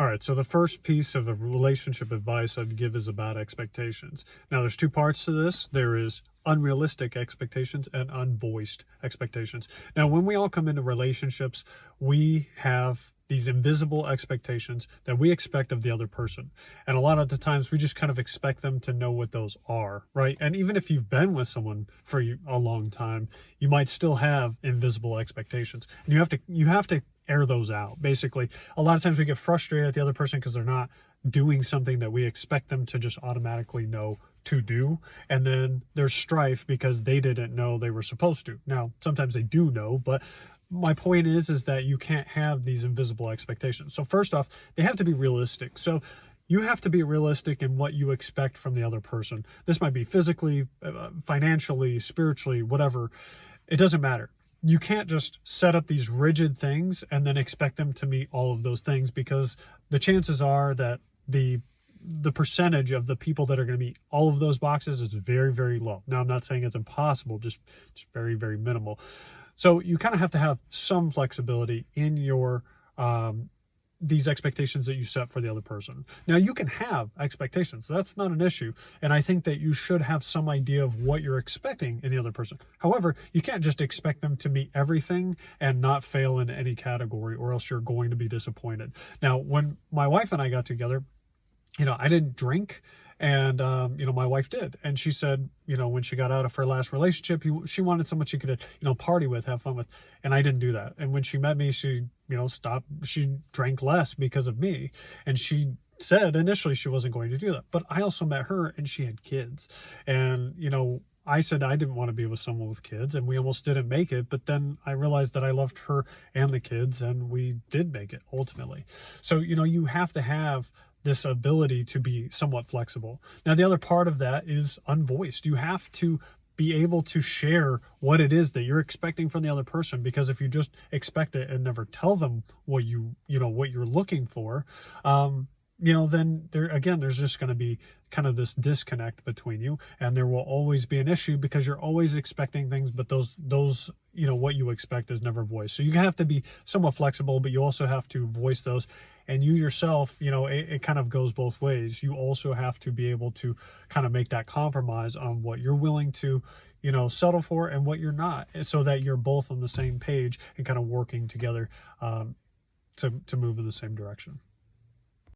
All right, so the first piece of the relationship advice I'd give is about expectations. Now, there's two parts to this. There is unrealistic expectations and unvoiced expectations. Now, when we all come into relationships, we have these invisible expectations that we expect of the other person. And a lot of the times we just kind of expect them to know what those are, right? And even if you've been with someone for a long time, you might still have invisible expectations. And you have to air those out. Basically, a lot of times we get frustrated at the other person because they're not doing something that we expect them to just automatically know to do, and then there's strife because they didn't know they were supposed to. Now, sometimes they do know, but my point is that you can't have these invisible expectations. So first off, they have to be realistic. So you have to be realistic in what you expect from the other person. This might be physically, financially, spiritually, whatever. It doesn't matter. You can't just set up these rigid things and then expect them to meet all of those things, because the chances are that the percentage of the people that are going to meet all of those boxes is very, very low. Now, I'm not saying it's impossible, just very, very minimal. So you kind of have to have some flexibility in your these expectations that you set for the other person. Now, you can have expectations. That's not an issue. And I think that you should have some idea of what you're expecting in the other person. However, you can't just expect them to meet everything and not fail in any category, or else you're going to be disappointed. Now, when my wife and I got together, I didn't drink, and my wife did, and she said, when she got out of her last relationship, she wanted someone she could, party with, have fun with, and I didn't do that. And when she met me, she, stopped. She drank less because of me, and she said initially she wasn't going to do that. But I also met her, and she had kids, and I said I didn't want to be with someone with kids, and we almost didn't make it. But then I realized that I loved her and the kids, and we did make it ultimately. So, you have to have this ability to be somewhat flexible. Now, the other part of that is unvoiced. You have to be able to share what it is that you're expecting from the other person, because if you just expect it and never tell them what what you're looking for, then there's just going to be kind of this disconnect between you, and there will always be an issue because you're always expecting things, but those what you expect is never voiced. So you have to be somewhat flexible, but you also have to voice those. And you yourself, it kind of goes both ways. You also have to be able to kind of make that compromise on what you're willing to, settle for and what you're not, so that you're both on the same page and kind of working together to move in the same direction.